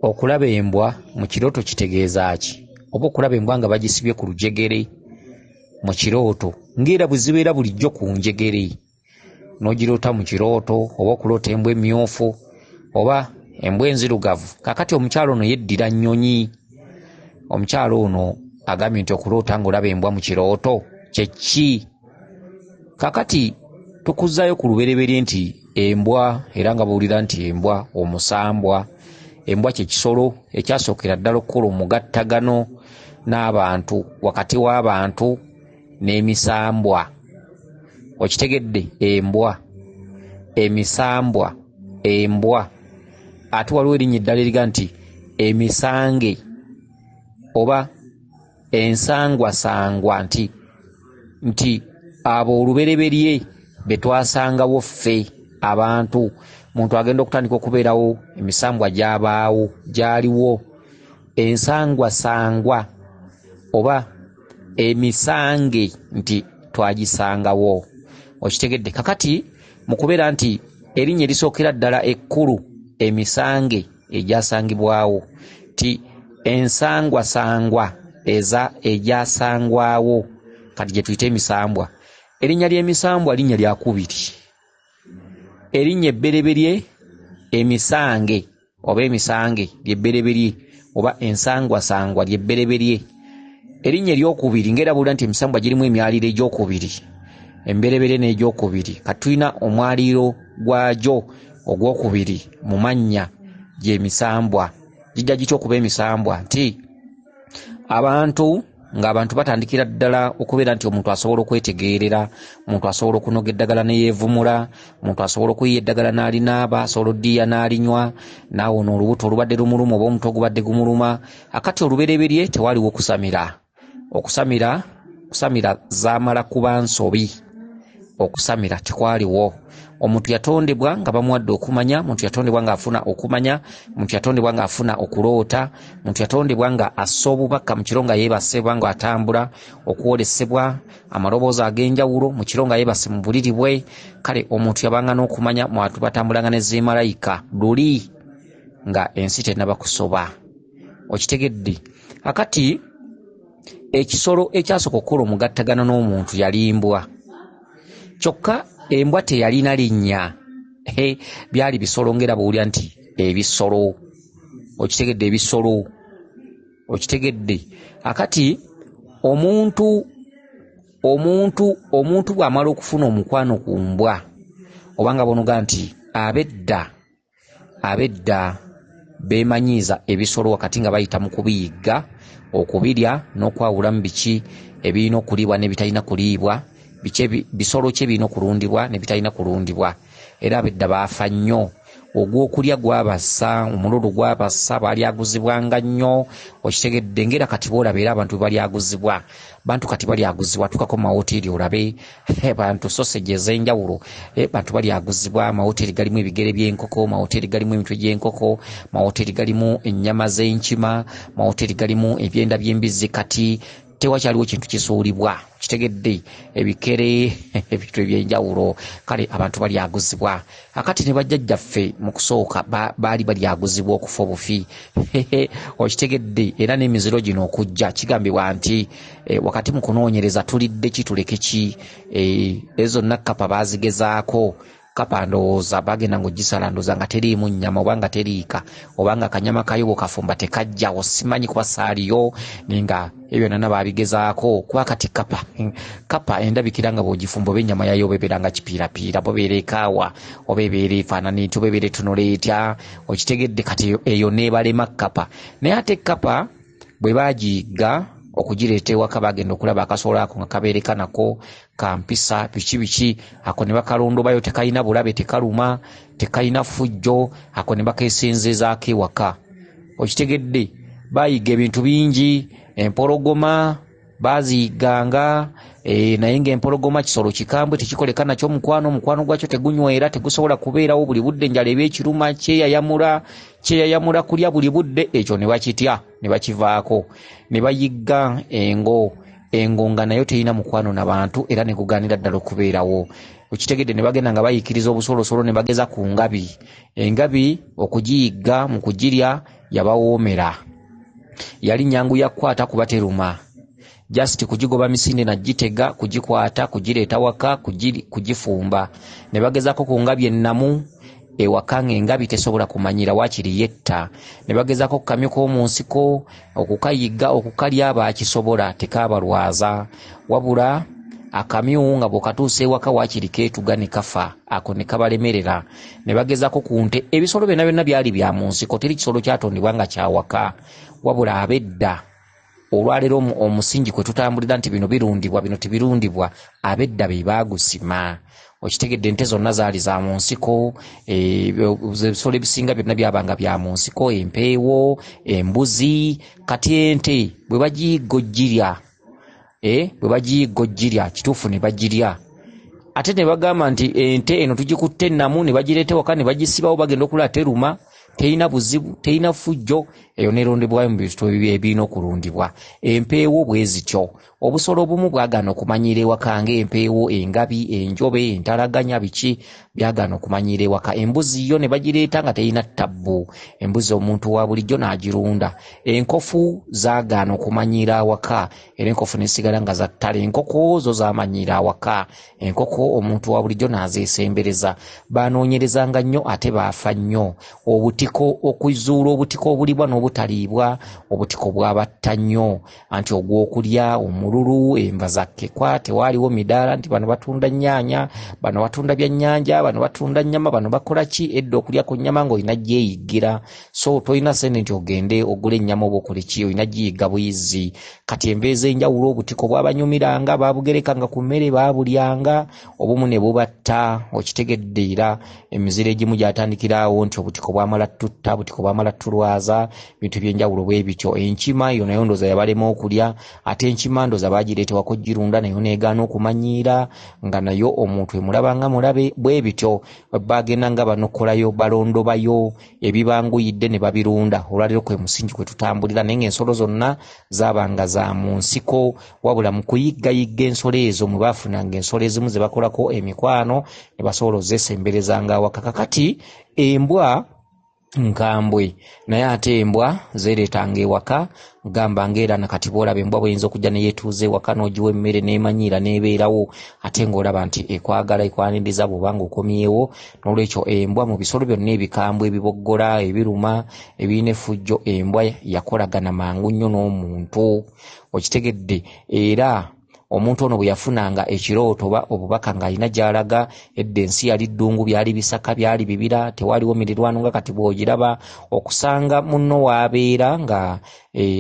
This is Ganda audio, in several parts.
okulaba embwa mu kirooto kitegeeza ki? Oba okulaba embwa nga bagisibye ku lujegere mu kirooto ng'era bwe zibeera bulijjo ku njegere, n'ogiroota mu kirooto, oba okuloota embwa emmyufu oba embwa enzirugavu. Kaakati omukyalo ono yeddira nnyonyi. Omukyalo ono agambye nti okuloota ng'olaba embwa mu kirooto kye ki? Kaakati tukuzzaayo ku lubereberye nti embwa, era nga bawulira nti embwa omusambwa, embwa kye kisolo ekyasookera ddala okukola omugattagano n'abantu, wakati w'abantu n'emisambwa. Okitegedde? Embwa, emisambwa, embwa. Ate waliwo erinnya eddala eriga nti emisange oba ensangwasangwa, nti abo olubereberye be twasangawo ffe abantu. Muntu agenda okutandika okubeerawo, emisambwa gyabaawo, gyaliwo. Ensangwasangwa oba emisange nti twagisangawo. Okitegedde? Kakati mu kubeera nti erinnya erisookera ddala ekkulu emisange egyasangibwawo, ti ensangwasangwa egyasangwawo, kati gye tuyita emisambwa. Erinnya ly'emisambwa linnya lyakubiri. Erinnya ebbereberye emisange oba emisange ly'ebbereberye, oba ensangwasangwa ly'ebbereberye. Erinnya eryokubiri ng'era bw'olira nti emisambwa girimu emyaliro egyokubiri, embereberye n'egyokubiri. Katulina omwaliro gwagyo ogwokubiri mu mannya gy'emisambwa. Gijja gitya okuba emisambwa? Nti abantu batandikira ddala okubeera nti omuntu asobola okwetegeerera, omuntu asobola okunoga eddagala ne yeevumula, omuntu asobola okuyiya eddagala n'alinaaba, asobola oddiya n'alinywa, n'awona olubuto olubadde lumuluma oba omutwe ogubadde gumuluma. Akati olubereberye tewaliwo kusamira. Okusamira zaamala kuba nsobi. Okusamira tekwaliwo. Omuntu yatondebwa nga bamuwadde okumanya, omuntu yatondebwa nga afuna okumanya, omuntu yatondebwa nga afuna okuloota, omuntu yatondebwa nga assa obubaka mu kiro nga yeebasebwa nga atambula, okuwolesebwa amaloboozi ag'enjawulo mu kiro nga yeebase mu buliri bwe. Kale omuntu yabanga n'okumanya mu bantu batambulanga ne zimalayika luli nga ensi tennaba kusoba. Okitegedde? Akati ekisolo ekyasooka okukola omugattagano n'omuntu yali mbwa. Kyokka embwa teyalina linnya. Byali bisolo ng'era bw'owulira nti ebisolo. Okitegedde? Ebisolo. Okitegedde? Akati omuntu bw'amala okufuna omukwano ku mbwa, obanga bonoga nti abedda beemanyiiza ebisolo wakati nga bayita mu kubiyigga, okubirya n'okwawulamu biki ebirina okulibwa n'ebitalina kuliibwa, bisolo ki ebirina okulundibwa n'ebitalina kulundibwa. Era abedda baafa nnyo. Ogw'okulya gwabassa, omululu gwabassa, balyaguzibwanga nnyo. Okitegedde? Ng'era kati boolaba era abantu balyaguzibwa. Bantu kati balyaguzibwa, tukako mu mawoteeri olabe bantu sausage ez'enjawulo, bantu balyaguzibwa. Amawoteeri galimu ebigere by'enkoko, amawoteeri galimu emitwe gy'enkoko, amawoteeri galimu ennyama z'enkima, amawoteeri galimu ebyenda by'embizzi. Kati tewakyaliwo kintu kisuulibwa. Kitegedde? Ebikere, ebintu ebyenjawulo. Kale abantu balyaguzibwa. Akati ne bajjajjaffe mu kusooka baali balyaguzibwa okufa obufi. Okitegedde? Era n'emiziro gino okujja kigambibwa nti wakati mu kunoonyereza tulidde ki tuleke ki. Ezo zonna kkapa baazigezaako. Kkapa ndowooza bagenda ng'ogisala ndowooza nga teriimu nnyama oba nga teriika, oba nga kanyama kayo bw'okafumba tekajjawo, simanyi kuba saaliyo, nga ebyo byonna baabigezaako. Kuba kati kkapa endabikira nga bw'ogifumba oba ennyama yayo oba ebeera nga kipiirapiira, oba ebeera ekaawa, oba ebeera efaanana etya, oba ebeera etunula etya. Okitegedde? Kati eyo neebalema kkapa. Naye ate kkapa bwe baagiyigga okugireeta ewaka, bagenda okulaba akasolo ako nga kabeereka nako kampisa biki ako ne bakalondobayo, tekalina bulabe, tekaluma, tekalina fujjo, ako ne bakeesenzezaako ewaka. Okitegedde? Baayiga ebintu bingi. Empologoma baaziyigganga, naye ng'empologoma kisolo kikambwe, tekikoleka nakyo mukwano, omukwano gwakyo tegunywera, tegusobola kubeerawo buli budde, enjala eba ekiruma, kyeyayamula kulya buli budde. Ekyo ne bakitya, ne bakivaako. Ne bayigga engo nga nayo terina mukwano n'abantu era ne gugaanira ddala okubeerawo. Okitegedde? Ne bagenda nga bayiikiriza obusolosolo ne bageza ku ngabi. Engabi okugiyigga mu kugirya yabawoomera. Yali nyangu yakwata kubateruma. Just kujigoba misinde na jitega, kujikwata, kujireeta waka, kujifumba. Ne bagezaako ku ngabi ennamu ewaka ng'engabi tesobola kumanyira waakiri yetta. Ne bagezaako ku kamyu k'omu nsiko okukayiga okukalya baakisobola tekaabalwaza. Wabula akamyu nga bw'okatuusa ewaka waakiri keetuga ne kafa, ako ne kabalemerera. Ne bagezaako ku nte. Ebisolo byonna byonna byali bya mu nsiko, teri kisolo kyatondebwa nga kyawaka. Wabula abedda olwaleero omusingi kwe tutambulira nti bino birundibwa bino tebirundibwa, abedda be baagusima. Okitegedde ente zonna zaali za mu nsiko, ebisolo ebisinga byonna byabanga bya mu nsiko, empeewo, embuzi. Kati ente bwe bagiyigga ogirya kituufu ne bagirya. Ate ne bagamba nti ente eno tugikutte ennamu, ne bagireeta waka ne bagisibawo bagenda okulala teruma, terina buzibu, terina fujjo. Eyo nerondebwayo mu bintu ebirina okulundibwa. Empeewo bwe zityo. Obusolo obumu bwagaana okumanyira ewaka ng'empeewo, engabi, enjobe, entalaganya, biki byagaana okumanyira ewaka. Embuzi yo ne bagireeta nga terina ttabbu. Embuzi omuntu wa bulijjo n'agirunda. Enkofu zaagaana okumanyira awaka, era enkofu nesigala nga za ttale. Enkoko zo zamanyira awaka. Enkoko omuntu wa bulijjo n'azeesembereza. Baanoonyerezanga nnyo ate baafa nnyo. Obutiko, okuzuula obutiko obulibwa n'obutaliibwa, obutiko bwabatta nnyo. Anti ogw'okulya, omululu, enva za kkekwa, tewaaliwo midaala nti bano batunda nnyaanya, bano batunda byannyanja, bano batunda nnyama, bano bakola ki? Edda okulya ku nnyama ng'olina gyeyiggira. So tolina sente nti ogende ogule ennyama oba okole ki, olina giyigga buyizzi. Kati embeeza enjawulo, obutiko bwabanyumiranga, baabugerekanga ku mmere baabulyanga, obumu ne bubatta. Okitegedde era emiziro egimu gyatandikiraawo nti obutiko bwamala tutta, obutiko bwamala tulwaza, bintu by'enjawulo bwe bityo. Enkima yo nayo ndooza yabalema okulya, ate enkima ndooza baagireetewako girunda, nayo neegaana okumanyiira nga nayo omuntu emulabanga mulabe. Bwe bityo baagenda nga banokolayo balondobayo ebibanguyidde ne babirunda. Olwaleero kwe musingi kwe tutambulira, naye ng'ensolo zonna zaabanga za mu nsiko, wabula mu kuyiggayigga ensolo ezo mwe baafunanga ensolo ezimu ze bakolako emikwano ne basobola ozeesemberezanga awaka. Kakati embwa nkambwe, naye ate embwa zeereetanga ewaka. Gamba ng'era nakati bw'olaba embwa bw'eyinza okujja ne yeetuuza ewaka n'ogiwa emmere n'emanyiira n'ebeerawo, ate ng'olaba nti ekwagala ekwaniriza bw'obanga okomyewo. N'olwekyo embwa mu bisolo byonna ebikambwe, ebiboggola, ebiruma, ebirina effujjo, embwa yakolagana mangu nnyo n'omuntu. Okitegedde era omuntu ono bwe yafunanga ekirooto oba obubaka ng'alina gy'alaga, edda ensi yali ddungu, byali bisaka, byali bibira, tewaaliwo mirirwano nga kati bw'ogiraba. Okusanga munno w'abeera nga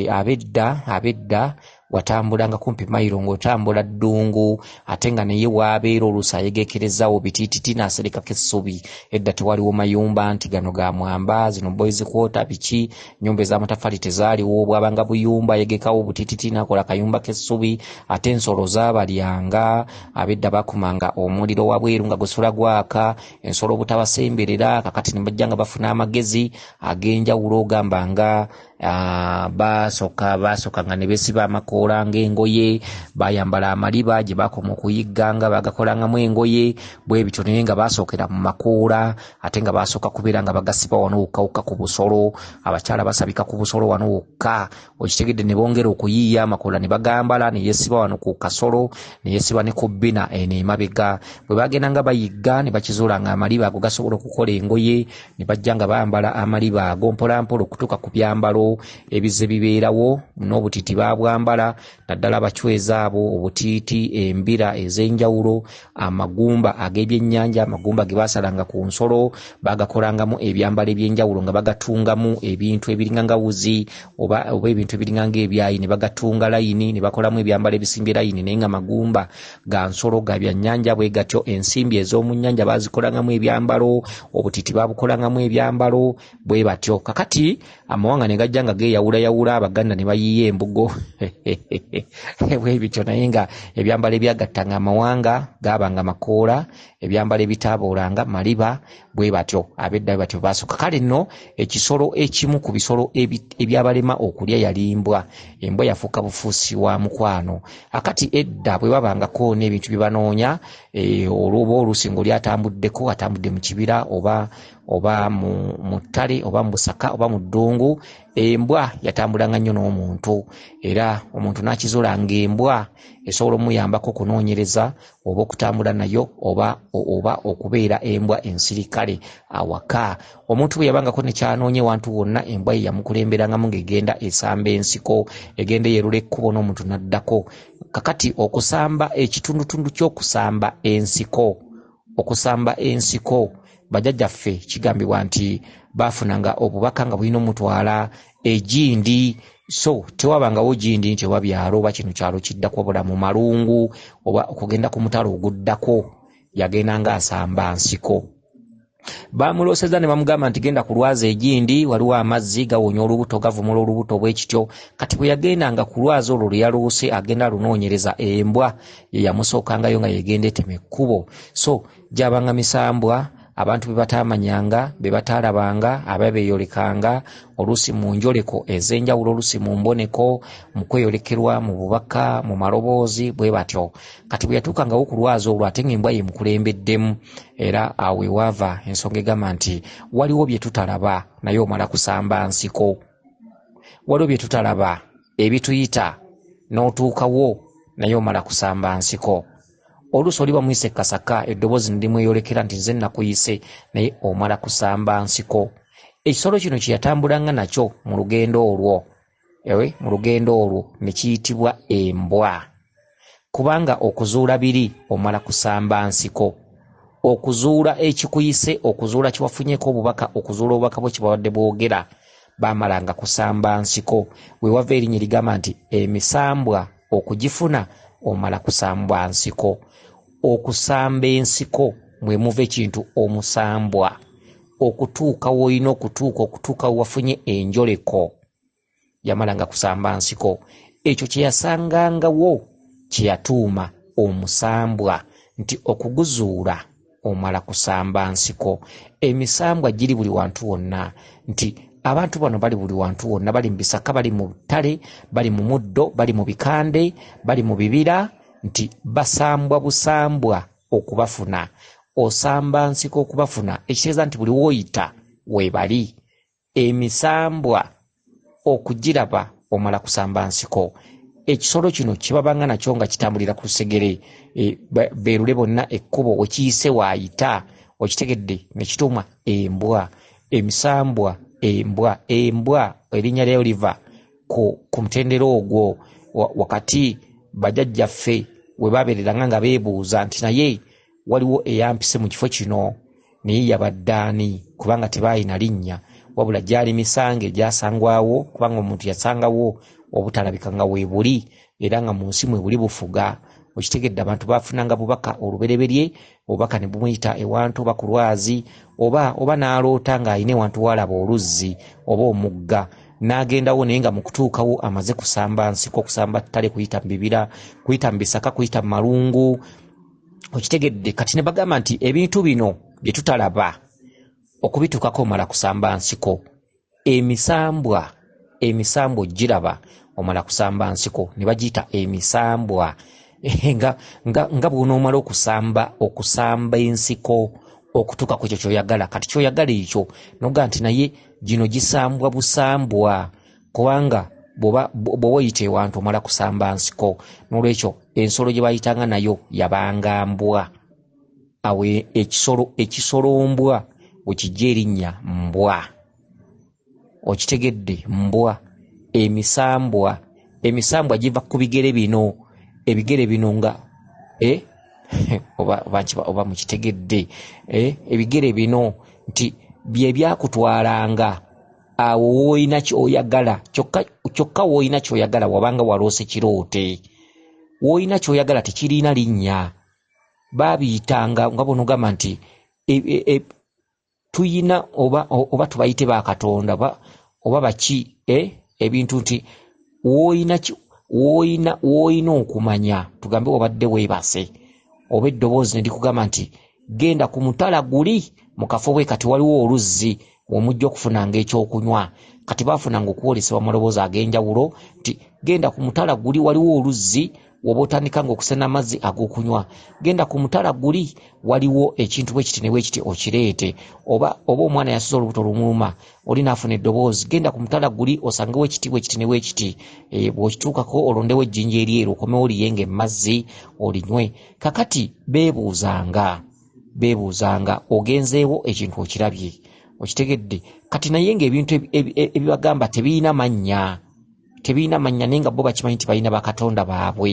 abedda watambulanga kumpi mayiro ng'otambula ddungu, ate nga naye w'abeera oluusi ayegekerezaawo bitiititi n'aserekako essubi. Edda tewaliwo mayumba nti gano ga mwamba, zino boys quarter, biki, nnyumba ez'amataffaali tezaaliwo. Bw'abanga buyumba ayegekawo butiititi n'akola akayumba k'essubi. Ate ensolo zaabalyanga, abedda bakumanga omuliro wabweru nga gusula gwaka, ensolo obutabasemberera. Kakati ne bajja nga bafuna amagezi ag'enjawulo, ogamba nga basooka nga ne beesiba amakoola ng'engoye, bayambala amaliba gye bakoma okuyigganga, bagakolangamu engoye bwe bityo, naye nga basookera mu makoola, ate nga basooka kubeera nga bagasiba wano wokka ku busolo. Abakyala basabika ku busolo wano wokka. Okitegedde ne bongera okuyiiya amakoola ne bagambala, ne yeesiba wano ku kasolo, ne yeesiba ne ku bbina eno emabega. Bwe bagenda nga bayigga ne bakizuula nga amaliba ago gasobola okukola engoye, ne bajja nga bayambala amaliba ago mpolampola okutuuka ku byambalo ebize bibeerawo. N'obutiiti babwambala, naddala abacweza abo, obutiiti, embira ez'enjawulo, amagumba ag'ebyennyanja, amagumba ge baasalanga ku nsolo bagakolangamu ebyambalo eby'enjawulo nga bagatungamu ebintu ebiringa nga wuzi oba ebintu ebiringa ng'ebyayi, ne bagatunga layini, ne bakolamu ebyambalo ebisimbye layini, naye nga magumba ga nsolo ga byannyanja bwe gatyo. Ensimbi ez'omu nnyanja baazikolangamu ebyambalo, obutiiti babukolangamu ebyambalo bwe batyo. Kakati amawanga ne gajja nga geeyawulayawula, Abaganda ne bayiiya embugo bwe bityo, naye nga ebyambalo ebyagattanga amawanga gaabanga makoola, ebyambalo ebitaaboolanga maliba, bwe batyo abedda batyo basooka. Kale nno ekisolo ekimu ku bisolo ebyabalema okulya yali embwa. Embwa yafuuka bufuusi wa mukwano. Akati edda bwe babangako n'ebintu bye banoonya olwoba oluusi ng'oli atambudde mu kibira oba mu ttale oba mu busaka oba mu ddungu, embwa yatambulanga nnyo n'omuntu, era omuntu n'akizolanga embwa esobola omuyambako okunoonyereza oba okutambula nayo oba okubeera embwa ensirikale awaka. Omuntu bwe yabangako nekyanoonya ewantu wonna, embwa ye yamukulemberangamu ng'egenda esamba ensiko, egenda yerula ekkubo n'omuntu n'addako. Kakati okusamba ekitundutundu ky'okusamba ensiko bajjajjaffe kigambibwa nti baafunanga obubaka nga bulina omutwala egindi, so tewabangawo gindi nti oba byalo oba kino kyalo kiddako wabula mu malungu oba okugenda ku mutalo oguddako yagendanga asamba nsiko. Bamulooseza ne bamugamba nti genda ku lwazi egindi, waliwo amazzi gawonya olubuto gavumula olubuto bwe kityo. Kati bwe yagendanga ku lwazi olwo lwe yaloose agenda lunoonyereza, embwa ye yamusookangayo nga yegenda etema ekkubo. So gyabanga misambwa abantu be bataamanyanga, be bataalabanga, ababeeyolekanga oluusi mu njoleko ez'enjawulo, oluusi mu mboneko, mu kweyolekerwa, mu bubaka, mu maloboozi bwe batyo. Kati bwe yatuukangawo ku lwazi olwo ate ng'embwa ye mukulembeddemu, era awe waava ensonga egamba nti waliwo bye tutalaba naye omala kusamba nsiko. Waliwo bye tutalaba ebituyita n'otuukawo naye omala kusamba nsiko. Oluusi oli bamuyise kasaka, eddoboozi ndimweyolekera nti nze nakuyise, naye omala kusamba nsiko. Ekisolo kino kye yatambulanga nakyo mu lugendo olwo ne kiyitibwa embwa, kubanga okuzuula biri omala kusamba nsiko. Okuzuula ekikuyise, okuzuula kiwafunyeko obubaka, okuzuula obubaka bwe kibabadde bwogera, baamalanga kusamba nsiko. We wava erinnya ligamba nti emisambwa okugifuna omala kusamba nsiko. Okusamba ensiko mwe muva ekintu omusambwa, okutuuka w'olina okutuuka wafunye enjoleko, yamalanga kusamba nsiko. Ekyo kye yasangangawo kye yatuuma omusambwa, nti okuguzuula omala kusamba nsiko. Emisambwa giri buli wantu wonna, nti abantu bano bali buli wantu wonna, bali mu bisaka, bali mu ttale, bali mu muddo, bali mu bikande, bali mu bibira, nti basambwa busambwa okubafuna. Osamba nsiko okubafuna, ekitegeeza nti buli woyita weebali. Emisambwa okugiraba omala kusamba nsiko. Ekisolo kino kibabanga nakyo nga kitambulira ku lusegere, beerule bonna ekkubo we kiyise waayita, okitegedde ne kituumwa embwa. Emisambwa embwa erinnya lyayo liva ku mutendera ogwo, wakati bajjajjaffe we baabeereranga nga beebuuza nti naye waliwo eyampise mu kifo kino naye yabadde ani, kubanga tebaayina linnya, wabula gyali misange gyasangwawo, kubanga omuntu yasangawo obutalabika nga weebuli, era nga mu nsi mwe buli bufuga. Okitegedde abantu baafunanga bubaka olubereberye, obubaka ne bumuyita ewantu oba ku lwazi, oba n'aloota ng'alina ewantu waalaba oluzzi oba omugga, n'agendawo naye nga mu kutuukawo amaze kusamba nsiko, kusamba ttale, kuyita mu bibira, kuyita mu bisaka, kuyita mu malungu. Okitegedde, kati ne bagamba nti ebintu bino bye tutalaba okubituukako omala kusamba nsiko. Emisambwa giraba omala kusamba nsiko, ne bagiyita emisambwa. nga bw'onoomala okusamba ensiko okutuuka ku ekyo kyoyagala. Kati kyoyagala ekyo noga nti naye gino gisambwa busambwa, kubanga bw'oba oyita ewantu omala kusamba nsiko. N'olwekyo ensolo gye bayitanga nayo yabanga mbwa. Awe ekisolo mbwa bwe kijja erinnya mbwa, okitegedde, mbwa. Emisambwa giva ku bigere bino, ebigere bino nga oba mukitegedde, ebigere bino nti bye byakutwalanga awo w'olina kyoyagala, kyokka w'olina kyoyagala wabanga waloose kiroote, w'olina kyoyagala tekiriina linnya. Baabiyitanga nga bonogamba nti tuyina oba tubayite bakatonda oba baki, ebintu nti w'olina okumanya, tugambe wabadde weebase, oba eddoboozi ne likugamba nti genda ku mutala guli mu kafo bwe kati waliwo oluzzi omujja okufunanga ekyokunywa kati baafunanga okuwolesebwa mu maloboozi ag'enjawulo nti genda ku mutala guli waliwo oluzzi woba otandikanga okusena amazzi ag'okunywa genda ku mutala guli waliwo ekintu bwe kiti ne bwe kiti okireete oba omwana yasuza olubuto lumuluma oli naafuna eddoboozi genda ku mutala guli osangewo ekiti bwe kiti ne bwe kiti bw'okituukako olondewo ejjinja eryeru okomewo liyenga emazzi olinywe kakati beebuuzanga ogenzeewo ekintu okirabye okitegedde kati naye ng'ebintu ebibagamba tebiina mannya naye nga bo bakimanyi nti balina bakatonda baabwe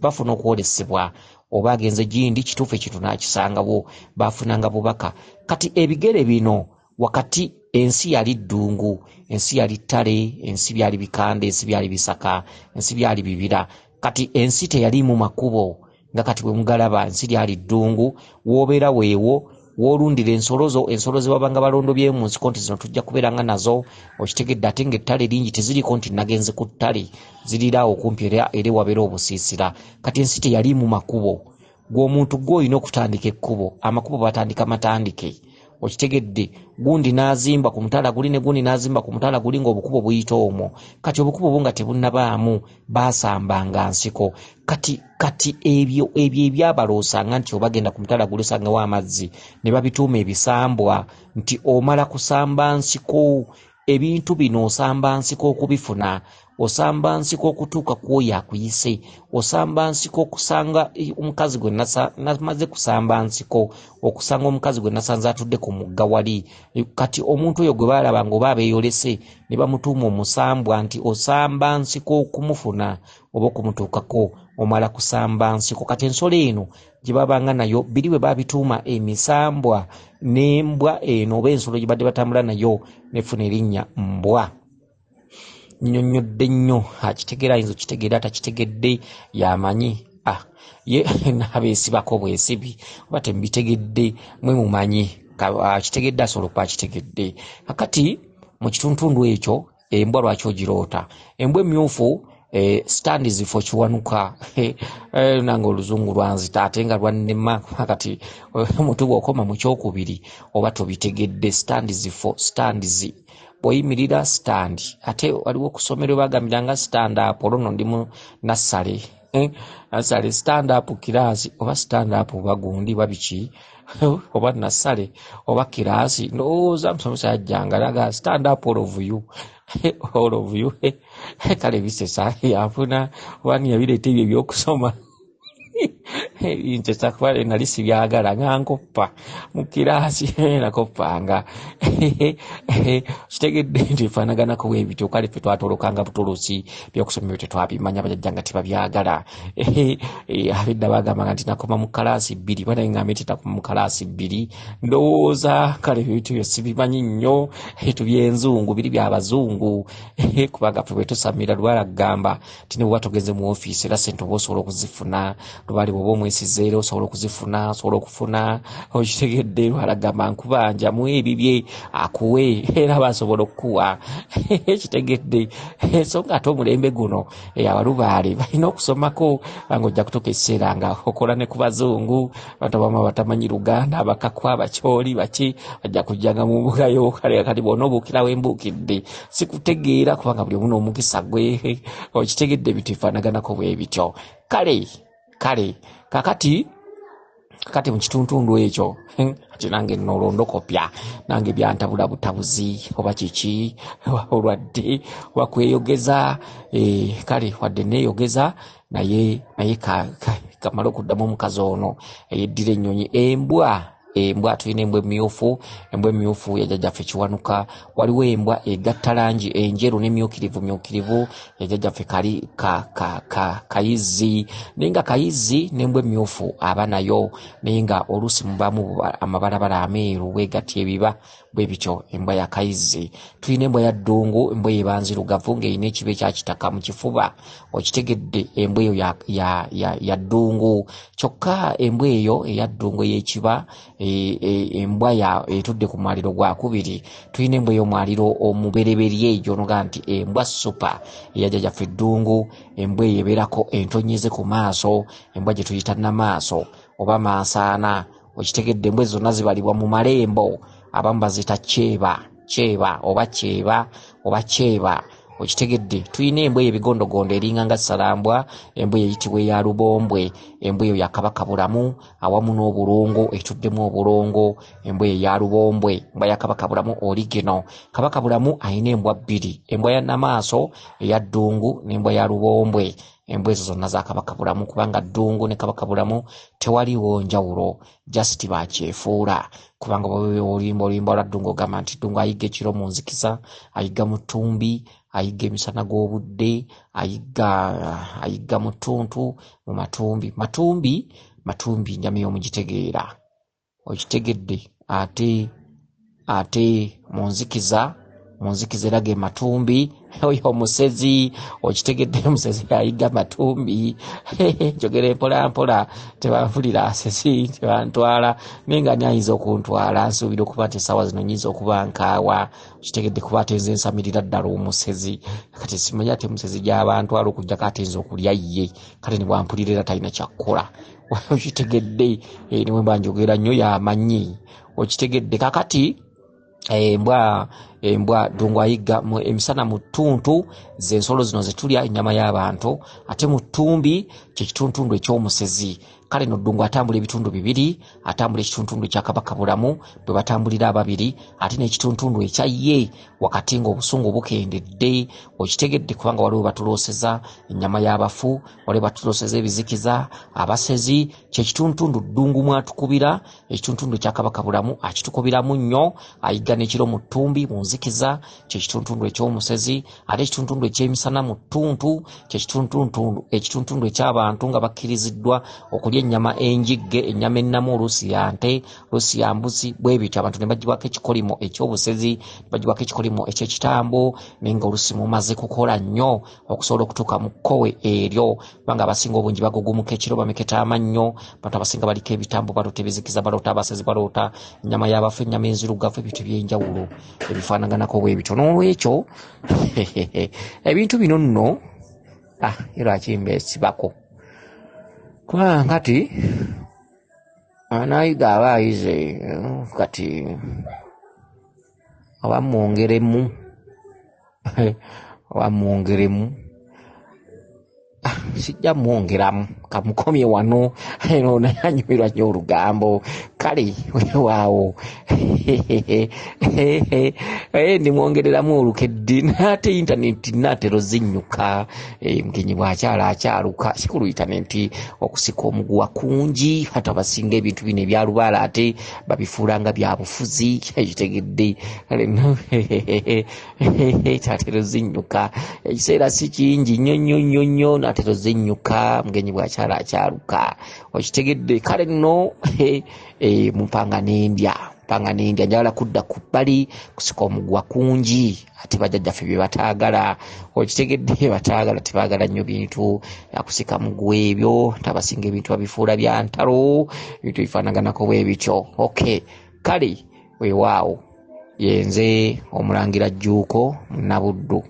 bafuna okwolesebwa oba agenze gindi kituufu ekintu n'akisangawo baafunanga bubaka kati ebigere bino wakati ensi yali ddungu ensi yali ttale ensi byali bikande ensi byali bisaka ensi byali bibira kati ensi teyalimu makubo nga kati bwe mugalaba ensi lyali ddungu woobeera weewo wolundira ensolo ze babanga balondobyemu mu nsiko nti zino tujja kubeeranga nazo okitegedde ate ng'ettale lingi teziriko nti nagenze ku ttale ziriraawo okumpi era wabeera obusiisira kati ensi teyali mu makubo gw'omuntu gw'olina okutandika ekkubo amakubo batandika matandike okitegedde gundi n'azimba ku mutala guli ne gundi n'azimba ku mutala guli ng'obukubo buyita omwo kati obukubo bunga tebunnabaamu baasambanga nsiko kati ebyo ebyabaloosanga nti obagenda ku mutala guli osangawo amazzi ne babituuma ebisambwa nti omala kusamba nsiko ebintu bino osamba nsiko okubifuna osamba nsiko okutuuka kwoyo akuyise osamba nsiko okusanga omukazi gwe namaze kusamba nsiko okusanga omukazi gwe nasanze atudde ku mugga wali kati omuntu oyo gwe baalaba ng'oba abeeyolese ne bamutuuma omusambwa nti osamba nsiko okumufuna oba okumutuukako omala kusamba nsiko kati ensolo eno gye babanga nayo biri bwe babituuma emisambwa n'embwa eno oba ensolo gye badde batambula nayo nefuna erinnya mbwa nnyonnyodde nnyo akitegeera ayinza okitegeera atakitegedde yamanyi ye nabeesibako bwesibi oba temubitegedde mwe mumanyi akitegedde asobola okuba akitegedde kakati mu kituntundu ekyo embwa lwaki ogiroota embwa emyufu standi zifo kiwanuka nange oluzungu lwanzita ate nga lwannema kati omutu bw'okoma mu kyokubiri oba tobitegedde stands bw'oyimirira stand ate waliwo okusomero bagambiranga stand up olwo ndi mu nassale stand up kiraasi oba stand up oba gundi babiki oba nassale oba kiraasi ndowooza musomesa yajjanga laga stand up all of you kale bisesa yafuna wani yabireeta ebyo ebyokusoma nte sakwale nali sibyagala ngankoppa mu kiraasi nakoppanga kitegedde nti efaanaganako bwebityo kale ffe twatolokanga butolosi byokusoma ebyo tetwabimanya bajajjanga tebabyagala abedda bagambanga nti nakoma mu kalaasi 2 banaye ngambe tetakoma mu kalaasi 2 ndowooza kale ebintu byo sibimanyi nnyo tubyenzungu biri byabazungu kubanga ffe bwe tusamira lwala gamba ti ne bweba togenze mu ofiisi era sente oba osobola okuzifuna lwali bwoba omwesizeera osobola okuzifuna osobola okufuna okitegedde lwalagamba nkubanja mu ebibye akuwe era basobola okukuwa kitegedde so nga ate omulembe guno abalubaale balina okusomako banga ojja kutuuka ekiseera nga okola ne ku bazungu bantu abamu batamanyi luganda abakakwa abakyoli baki bajja kujjanga mu mbugayo kale kati bwona obuukirawo embuukidde sikutegeera kubanga buli omu n'omukisa gwe okitegedde bintu bifaanaganako bwe bityo kale kakati mu kituntundu ekyo ati nange nolondokopya nange byantabula butabuzi oba kiki olwadde wakweyogeza kale wadde neeyogeza naye kamala okuddamu omukazi ono eyeddira ennyonyi embwa tulina embwa emmyufu yajjajjaffe kiwanuka waliwo embwa egatta langi enjeru nemyukirivu yajjajjaffe kayizzi naye nga kayizzi n'embwa emmyufu aba nayo naye nga oluusi mubamu amabalabala ameeru wegatya ebiba bwe bityo embwa ya kayizzi tulina embwa ya ddungu embwa yebanzirugavu ng'erina ekiba ekyakitaka mu kifuba okitegedde embwa eyo ya ddungu kyokka embwa eyo eya ddungu ey'ekiba embwa etudde ku mwaliro gwa kubiri tulina embwa ey'omwaliro omubereberye ejo noga nti embwa supa eyajjajjaffe eddungu embwa eyo ebeerako entonyeze ku maaso embwa gye tuyita namaaso oba mansaana. Okitegedde embwa zonna zibalibwa mu malembo, abamu bazita kyeba oba kyeba. Okitegedde tulina embwa ebigondogondo eringa nga salambwa, embwa eyitibwa eya lubombwe, embwa eyo yakabaka bulamu awamu n'obulongo etuddemu obulongo, embwa eya lubombwe, embwa ya kabaka bulamu original. Kabaka bulamu alina embwa bbiri, embwa ya namaaso eya ddungu n'embwa ya lubombwe. Embwa ezo zonna za kabaka bulamu kubanga ddungu ne kabaka bulamu tewaliwo njawulo, just bakyefuula. Kubanga olimba lwa ddungu ogamba nti ddungu ayiga ekiro mu nzikiza, ayiga mu ttumbi, ayiga emisana gw'obudde, ayiga mu ttuntu, mu matumbi nnyama y'omugitegeera. Okitegedde ate mu nzikiza era ge matumbi oyo omusezi. Okitegedde omusezi ayiga matumbi. Njogera mpola tebanvulira asesi tebantwala naye nga nyayinza okuntwala, nsuubira okuba nti essaawa zino nyinza okuba nkaawa. Okitegedde kuba ate nze nsamirira ddala omusezi, kati simanya ate omusezi gy'abantwala okujjako ate nze okulya ye, kale ne bwampulira era talina kyakkola. Okitegedde niwe mba njogera nnyo y'amanyi. Okitegedde kakati embwa ddungu ayiga emisana mu ttuntu, z'ensolo zino zetulya ennyama y'abantu, ate mu ttumbi kyekituntundu eky'omusezi. Kale no ddungu atambula ebitundu bibiri, atambula ekituntundu ekya kabaka bulamu bwe batambulira ababiri, ate n'ekituntundu ekya ye wakati ng'obusungu bukendedde. Okitegedde kubanga waliwo batulooseza ennyama y'abafu, waliwo batulooseza ebizikiza, abasezi. Kyekituntundu ddungu mwatukubira, ekituntundu ekya kabaka bulamu akitukubiramu nnyo, ayiga n'ekiro mu ttumbi mu nzikiza, kyekituntundu eky'omusezi. Ate ekituntundu eky'emisana mu ttuntu ekituntundu eky'abantu nga bakkiriziddwa okulya ennyama enjigge, ennyama ennamu, oluusi ya nte, oluusi ya mbuzi, bwe bityo abantu ne bagibwako ekikolimo eky'obusezi, ne bagibwako ekikolimo eky'ekitambo, naye nga oluusi mumaze kukola nnyo okusobola okutuuka mu kkowe eryo, kubanga abasinga obungi bagugumuka ekiro bameketa amannyo. Abantu abasinga baliko ebitambo, baloota ebizikiza, baloota abasezi, baloota ennyama y'abafu, ennyama enzirugavu, ebintu eby'enjawulo ebifaanaganako bwe bityo. N'olwekyo ebintu bino nno era kimbesibako kubanga kati anaayiga aba ayize kati oba mwongeremu sijja mwongeramu kamukomye wano nayanyumirwa nnyo olugambo kale weewaawo ndimwongereramu olukedde naate intaneti naatero zinnyuka mugenyi bw'akyala akyaluka kikulu intaneti okusika omuguwa kungi ate abasinga ebintu bino ebyalubaala ate babifuula nga byabufuzi kitegedde taatero zinnyuka ekiseera si kingi nnyo naatero zinnyuka mugenyi bw'akyala akyaluka okitegedde kale nno mupanga n'endya njagala kudda ku bbali kusika omuguwa kungi ate bajjajjaffe bye bataagala okitegedde bataagala tebaagala nnyo bintu akusika muguwa ebyo tabasinga ebintu babifuula bya ntalo ebintu bifaanaganako bwe bityo kale weewaawo yenze Omulangira Jjuuko Munabuddu.